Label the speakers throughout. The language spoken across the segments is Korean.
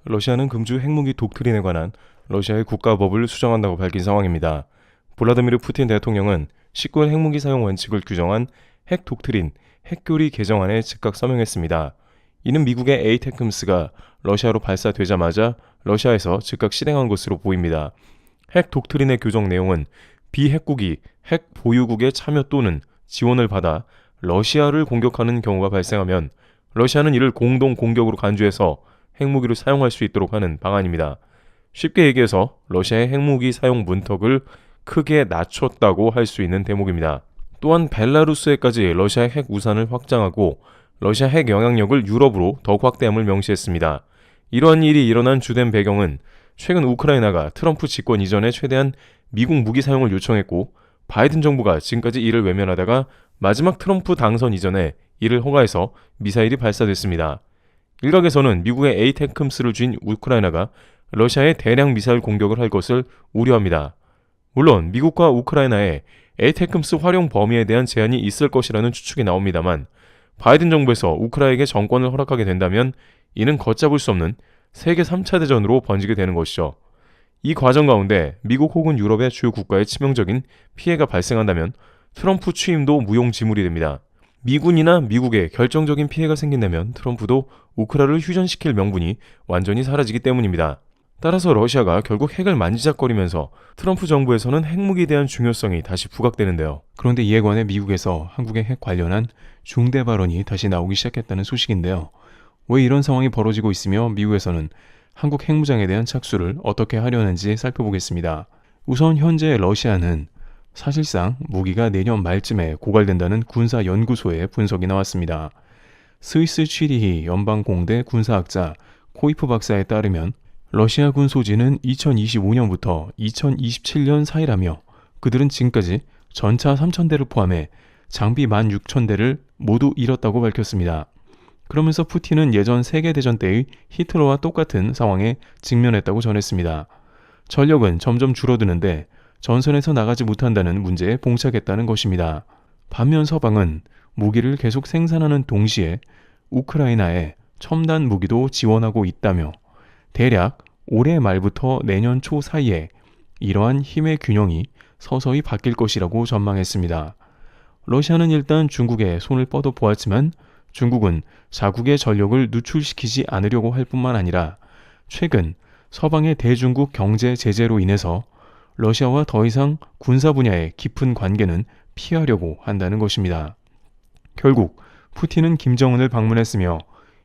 Speaker 1: 러시아는 금주 핵무기 독트린에 관한 러시아의 국가법을 수정한다고 밝힌 상황입니다. 볼라드미르 푸틴 대통령은 19일 핵무기 사용 원칙을 규정한 핵 독트린, 핵교리 개정안에 즉각 서명했습니다. 이는 미국의 에이테크임스가 러시아로 발사되자마자 러시아에서 즉각 실행한 것으로 보입니다. 핵 독트린의 규정 내용은 비핵국이 핵 보유국의 참여 또는 지원을 받아 러시아를 공격하는 경우가 발생하면 러시아는 이를 공동 공격으로 간주해서 핵무기를 사용할 수 있도록 하는 방안입니다. 쉽게 얘기해서 러시아의 핵무기 사용 문턱을 크게 낮췄다고 할 수 있는 대목입니다. 또한 벨라루스에까지 러시아의 핵 우산을 확장하고 러시아 핵 영향력을 유럽으로 더욱 확대함을 명시했습니다. 이러한 일이 일어난 주된 배경은 최근 우크라이나가 트럼프 집권 이전에 최대한 미국 무기 사용을 요청했고 바이든 정부가 지금까지 이를 외면하다가 마지막 트럼프 당선 이전에 이를 허가해서 미사일이 발사됐습니다. 일각에서는 미국의 에이테크임스를 쥔 우크라이나가 러시아에 대량 미사일 공격을 할 것을 우려합니다. 물론 미국과 우크라이나의 에이테크임스 활용 범위에 대한 제한이 있을 것이라는 추측이 나옵니다만 바이든 정부에서 우크라이나에게 정권을 허락하게 된다면 이는 걷잡을 수 없는 세계 3차 대전으로 번지게 되는 것이죠. 이 과정 가운데 미국 혹은 유럽의 주요 국가에 치명적인 피해가 발생한다면 트럼프 취임도 무용지물이 됩니다. 미군이나 미국에 결정적인 피해가 생긴다면 트럼프도 우크라이나를 휴전시킬 명분이 완전히 사라지기 때문입니다. 따라서 러시아가 결국 핵을 만지작거리면서 트럼프 정부에서는 핵무기에 대한 중요성이 다시 부각되는데요. 그런데 이에 관해 미국에서 한국의 핵 관련한 중대 발언이 다시 나오기 시작했다는 소식인데요. 왜 이런 상황이 벌어지고 있으며 미국에서는 한국 핵무장에 대한 착수를 어떻게 하려는지 살펴보겠습니다. 우선 현재 러시아는 사실상 무기가 내년 말쯤에 고갈된다는 군사연구소의 분석이 나왔습니다. 스위스 취리히 연방공대 군사학자 코이프 박사에 따르면 러시아군 소지는 2025년부터 2027년 사이라며 그들은 지금까지 전차 3,000대를 포함해 장비 16,000대를 모두 잃었다고 밝혔습니다. 그러면서 푸틴은 예전 세계대전 때의 히틀러와 똑같은 상황에 직면했다고 전했습니다. 전력은 점점 줄어드는데 전선에서 나가지 못한다는 문제에 봉착했다는 것입니다. 반면 서방은 무기를 계속 생산하는 동시에 우크라이나에 첨단 무기도 지원하고 있다며 대략 올해 말부터 내년 초 사이에 이러한 힘의 균형이 서서히 바뀔 것이라고 전망했습니다. 러시아는 일단 중국에 손을 뻗어 보았지만 중국은 자국의 전력을 누출시키지 않으려고 할 뿐만 아니라 최근 서방의 대중국 경제 제재로 인해서 러시아와 더 이상 군사 분야의 깊은 관계는 피하려고 한다는 것입니다. 결국 푸틴은 김정은을 방문했으며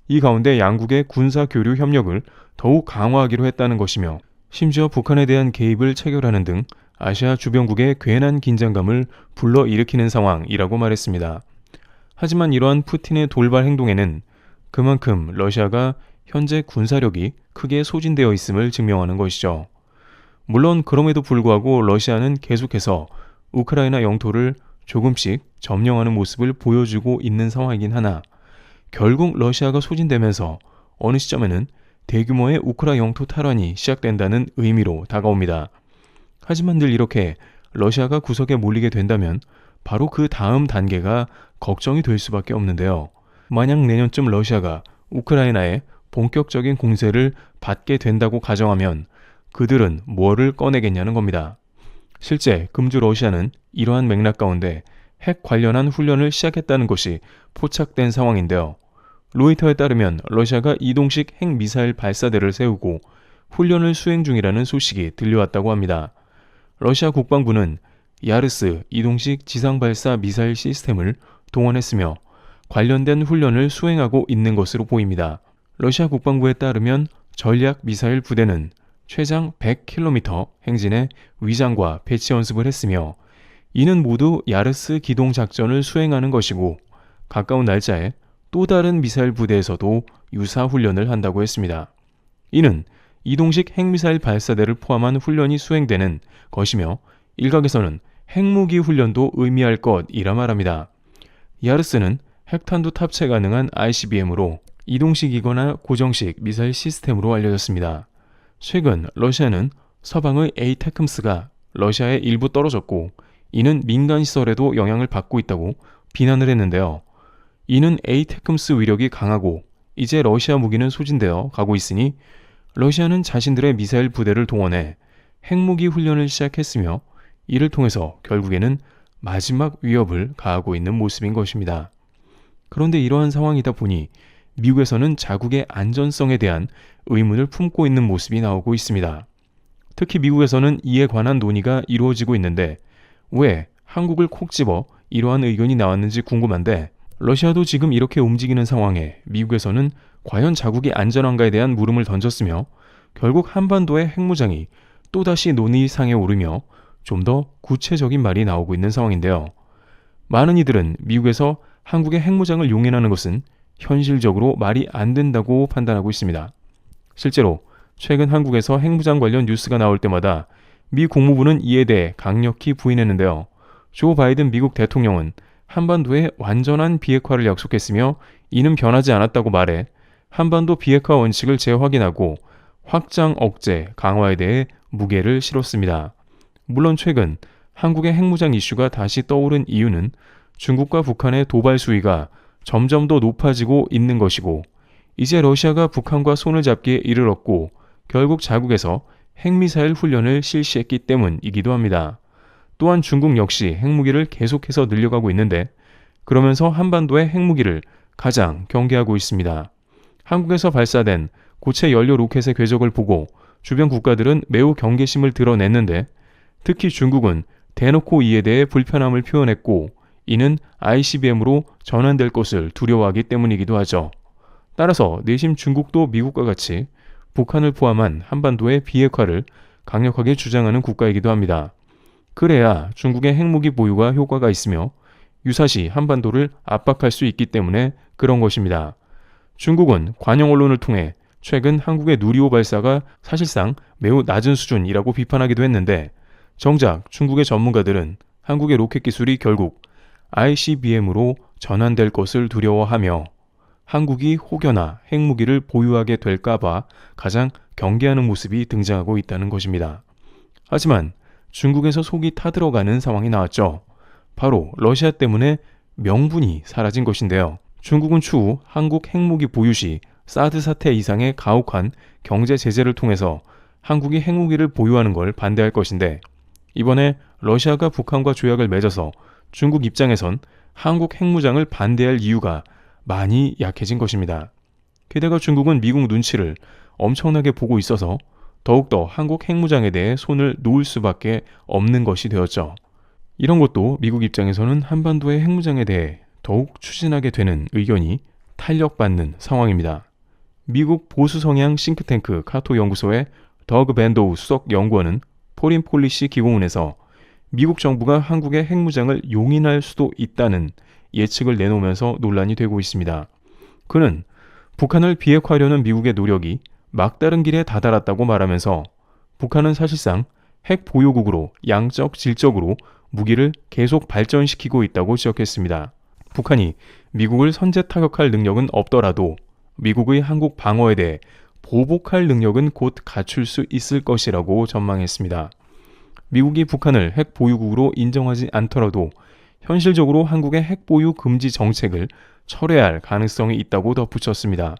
Speaker 1: 이 가운데 양국의 군사 교류 협력을 더욱 강화하기로 했다는 것이며 심지어 북한에 대한 개입을 체결하는 등 아시아 주변국의 괜한 긴장감을 불러일으키는 상황이라고 말했습니다. 하지만 이러한 푸틴의 돌발 행동에는 그만큼 러시아가 현재 군사력이 크게 소진되어 있음을 증명하는 것이죠. 물론 그럼에도 불구하고 러시아는 계속해서 우크라이나 영토를 조금씩 점령하는 모습을 보여주고 있는 상황이긴 하나 결국 러시아가 소진되면서 어느 시점에는 대규모의 우크라 영토 탈환이 시작된다는 의미로 다가옵니다. 하지만 늘 이렇게 러시아가 구석에 몰리게 된다면 바로 그 다음 단계가 걱정이 될 수밖에 없는데요. 만약 내년쯤 러시아가 우크라이나에 본격적인 공세를 받게 된다고 가정하면 그들은 뭐를 꺼내겠냐는 겁니다. 실제 금주 러시아는 이러한 맥락 가운데 핵 관련한 훈련을 시작했다는 것이 포착된 상황인데요. 로이터에 따르면 러시아가 이동식 핵미사일 발사대를 세우고 훈련을 수행 중이라는 소식이 들려왔다고 합니다. 러시아 국방부는 야르스 이동식 지상발사 미사일 시스템을 동원했으며 관련된 훈련을 수행하고 있는 것으로 보입니다. 러시아 국방부에 따르면 전략 미사일 부대는 최장 100km 행진의 위장과 배치 연습을 했으며 이는 모두 야르스 기동 작전을 수행하는 것이고 가까운 날짜에 또 다른 미사일 부대에서도 유사 훈련을 한다고 했습니다. 이는 이동식 핵미사일 발사대를 포함한 훈련이 수행되는 것이며 일각에서는 핵무기 훈련도 의미할 것이라 말합니다. 야르스는 핵탄두 탑재 가능한 ICBM으로 이동식이거나 고정식 미사일 시스템으로 알려졌습니다. 최근 러시아는 서방의 에이테크임스가 러시아에 일부 떨어졌고 이는 민간 시설에도 영향을 받고 있다고 비난을 했는데요. 이는 에이테크임스 위력이 강하고 이제 러시아 무기는 소진되어 가고 있으니
Speaker 2: 러시아는 자신들의 미사일 부대를 동원해 핵무기 훈련을 시작했으며 이를 통해서 결국에는 마지막 위협을 가하고 있는 모습인 것입니다. 그런데 이러한 상황이다 보니 미국에서는 자국의 안전성에 대한 의문을 품고 있는 모습이 나오고 있습니다. 특히 미국에서는 이에 관한 논의가 이루어지고 있는데 왜 한국을 콕 집어 이러한 의견이 나왔는지 궁금한데, 러시아도 지금 이렇게 움직이는 상황에 미국에서는 과연 자국이 안전한가에 대한 물음을 던졌으며 결국 한반도의 핵무장이 또다시 논의상에 오르며 좀 더 구체적인 말이 나오고 있는 상황인데요. 많은 이들은 미국에서 한국의 핵무장을 용인하는 것은 현실적으로 말이 안 된다고 판단하고 있습니다. 실제로 최근 한국에서 핵무장 관련 뉴스가 나올 때마다 미 국무부는 이에 대해 강력히 부인했는데요. 조 바이든 미국 대통령은 한반도의 완전한 비핵화를 약속했으며 이는 변하지 않았다고 말해 한반도 비핵화 원칙을 재확인하고 확장 억제 강화에 대해 무게를 실었습니다. 물론 최근 한국의 핵무장 이슈가 다시 떠오른 이유는 중국과 북한의 도발 수위가 점점 더 높아지고 있는 것이고, 이제 러시아가 북한과 손을 잡기에 이르렀고 결국 자국에서 핵미사일 훈련을 실시했기 때문이기도 합니다. 또한 중국 역시 핵무기를 계속해서 늘려가고 있는데 그러면서 한반도의 핵무기를 가장 경계하고 있습니다. 한국에서 발사된 고체 연료 로켓의 궤적을 보고 주변 국가들은 매우 경계심을 드러냈는데 특히 중국은 대놓고 이에 대해 불편함을 표현했고 이는 ICBM으로 전환될 것을 두려워하기 때문이기도 하죠. 따라서 내심 중국도 미국과 같이 북한을 포함한 한반도의 비핵화를 강력하게 주장하는 국가이기도 합니다. 그래야 중국의 핵무기 보유가 효과가 있으며 유사시 한반도를 압박할 수 있기 때문에 그런 것입니다. 중국은 관영 언론을 통해 최근 한국의 누리호 발사가 사실상 매우 낮은 수준이라고 비판하기도 했는데 정작 중국의 전문가들은 한국의 로켓 기술이 결국 ICBM으로 전환될 것을 두려워하며 한국이 혹여나 핵무기를 보유하게 될까봐 가장 경계하는 모습이 등장하고 있다는 것입니다. 하지만 중국에서 속이 타들어가는 상황이 나왔죠. 바로 러시아 때문에 명분이 사라진 것인데요. 중국은 추후 한국 핵무기 보유 시 사드 사태 이상의 가혹한 경제 제재를 통해서 한국이 핵무기를 보유하는 걸 반대할 것인데 이번에 러시아가 북한과 조약을 맺어서 중국 입장에선 한국 핵무장을 반대할 이유가 많이 약해진 것입니다. 게다가 중국은 미국 눈치를 엄청나게 보고 있어서 더욱더 한국 핵무장에 대해 손을 놓을 수밖에 없는 것이 되었죠. 이런 것도 미국 입장에서는 한반도의 핵무장에 대해 더욱 추진하게 되는 의견이 탄력받는 상황입니다. 미국 보수 성향 싱크탱크 카토 연구소의 더그 밴도우 수석 연구원은 포린 폴리시 기고문에서 미국 정부가 한국의 핵무장을 용인할 수도 있다는 예측을 내놓으면서 논란이 되고 있습니다. 그는 북한을 비핵화하려는 미국의 노력이 막다른 길에 다다랐다고 말하면서 북한은 사실상 핵 보유국으로 양적, 질적으로 무기를 계속 발전시키고 있다고 지적했습니다. 북한이 미국을 선제 타격할 능력은 없더라도 미국의 한국 방어에 대해 보복할 능력은 곧 갖출 수 있을 것이라고 전망했습니다. 미국이 북한을 핵 보유국으로 인정하지 않더라도 현실적으로 한국의 핵 보유 금지 정책을 철회할 가능성이 있다고 덧붙였습니다.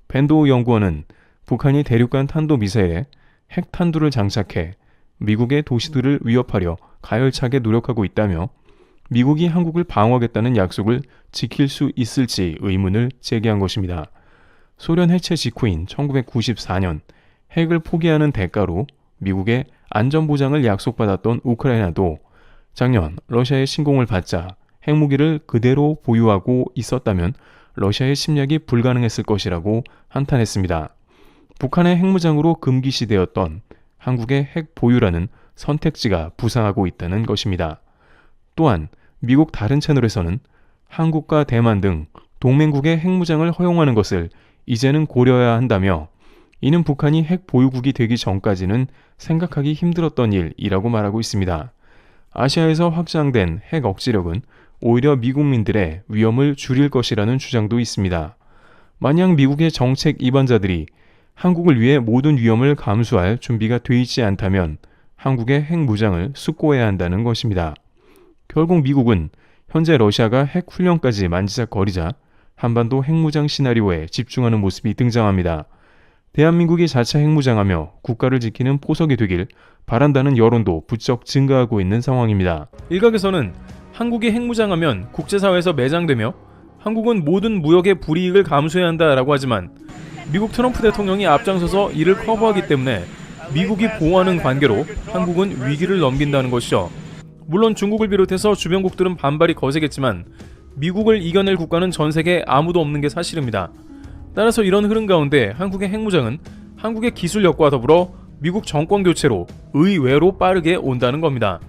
Speaker 2: 밴도우 연구원은 북한이 대륙간 탄도미사일에 핵탄두를 장착해 미국의 도시들을 위협하려 가열차게 노력하고 있다며 미국이 한국을 방어하겠다는 약속을 지킬 수 있을지 의문을 제기한 것입니다. 소련 해체 직후인 1994년 핵을 포기하는 대가로 미국의 안전보장을 약속받았던 우크라이나도 작년 러시아의 침공을 받자 핵무기를 그대로 보유하고 있었다면 러시아의 침략이 불가능했을 것이라고 한탄했습니다. 북한의 핵무장으로 금기시되었던 한국의 핵 보유라는 선택지가 부상하고 있다는 것입니다. 또한 미국 다른 채널에서는 한국과 대만 등 동맹국의 핵무장을 허용하는 것을 이제는 고려해야 한다며 이는 북한이 핵 보유국이 되기 전까지는 생각하기 힘들었던 일이라고 말하고 있습니다. 아시아에서 확장된 핵 억지력은 오히려 미국민들의 위험을 줄일 것이라는 주장도 있습니다. 만약 미국의 정책 이반자들이 한국을 위해 모든 위험을 감수할 준비가 돼 있지 않다면 한국의 핵무장을 숙고해야 한다는 것입니다. 결국 미국은 현재 러시아가 핵 훈련까지 만지작거리자 한반도 핵무장 시나리오에 집중하는 모습이 등장합니다. 대한민국이 자체 핵무장하며 국가를 지키는 포석이 되길 바란다는 여론도 부쩍 증가하고 있는 상황입니다.
Speaker 3: 일각에서는 한국이 핵무장하면 국제사회에서 매장되며 한국은 모든 무역의 불이익을 감수해야 한다라고 하지만 미국 트럼프 대통령이 앞장서서 이를 커버하기 때문에 미국이 보호하는 관계로 한국은 위기를 넘긴다는 것이죠. 물론 중국을 비롯해서 주변국들은 반발이 거세겠지만 미국을 이겨낼 국가는 전 세계에 아무도 없는 게 사실입니다. 따라서 이런 흐름 가운데 한국의 핵무장은 한국의 기술력과 더불어 미국 정권 교체로 의외로 빠르게 온다는 겁니다.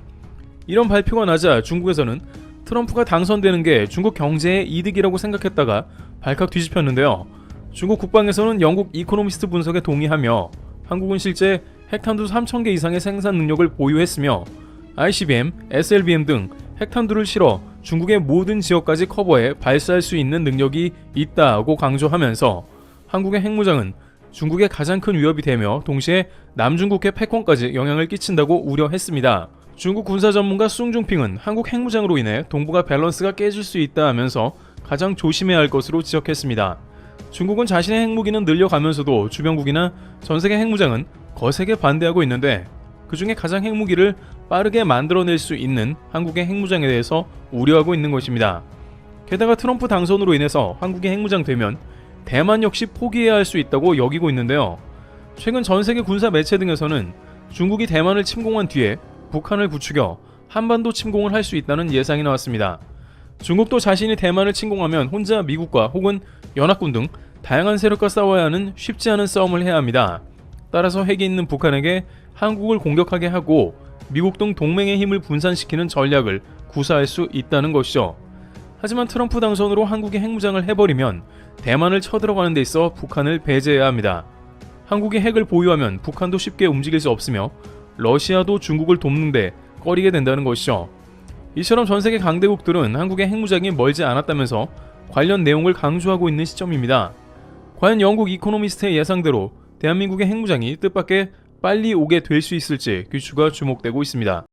Speaker 3: 이런 발표가 나자 중국에서는 트럼프가 당선되는 게 중국 경제의 이득이라고 생각했다가 발칵 뒤집혔는데요. 중국 국방에서는 영국 이코노미스트 분석에 동의하며 한국은 실제 핵탄두 3,000개 이상의 생산 능력을 보유했으며 ICBM, SLBM 등 핵탄두를 실어 중국의 모든 지역까지 커버해 발사할 수 있는 능력이 있다고 강조하면서 한국의 핵무장은 중국의 가장 큰 위협이 되며 동시에 남중국해 패권까지 영향을 끼친다고 우려했습니다. 중국 군사 전문가 숭중핑은 한국 핵무장으로 인해 동북아 밸런스가 깨질 수 있다 하면서 가장 조심해야 할 것으로 지적했습니다. 중국은 자신의 핵무기는 늘려가면서도 주변국이나 전세계 핵무장은 거세게 반대하고 있는데 그 중에 가장 핵무기를 빠르게 만들어낼 수 있는 한국의 핵무장에 대해서 우려하고 있는 것입니다. 게다가 트럼프 당선으로 인해서 한국의 핵무장 되면 대만 역시 포기해야 할 수 있다고 여기고 있는데요. 최근 전세계 군사 매체 등에서는 중국이 대만을 침공한 뒤에 북한을 부추겨 한반도 침공을 할 수 있다는 예상이 나왔습니다. 중국도 자신이 대만을 침공하면 혼자 미국과 혹은 연합군 등 다양한 세력과 싸워야 하는 쉽지 않은 싸움을 해야 합니다. 따라서 핵이 있는 북한에게 한국을 공격하게 하고 미국 등 동맹의 힘을 분산시키는 전략을 구사할 수 있다는 것이죠. 하지만 트럼프 당선으로 한국이 핵무장을 해버리면 대만을 쳐들어가는 데 있어 북한을 배제해야 합니다. 한국이 핵을 보유하면 북한도 쉽게 움직일 수 없으며 러시아도 중국을 돕는데 꺼리게 된다는 것이죠. 이처럼 전세계 강대국들은 한국의 핵무장이 멀지 않았다면서 관련 내용을 강조하고 있는 시점입니다. 과연 영국 이코노미스트의 예상대로 대한민국의 핵무장이 뜻밖의 빨리 오게 될 수 있을지 귀추가 주목되고 있습니다.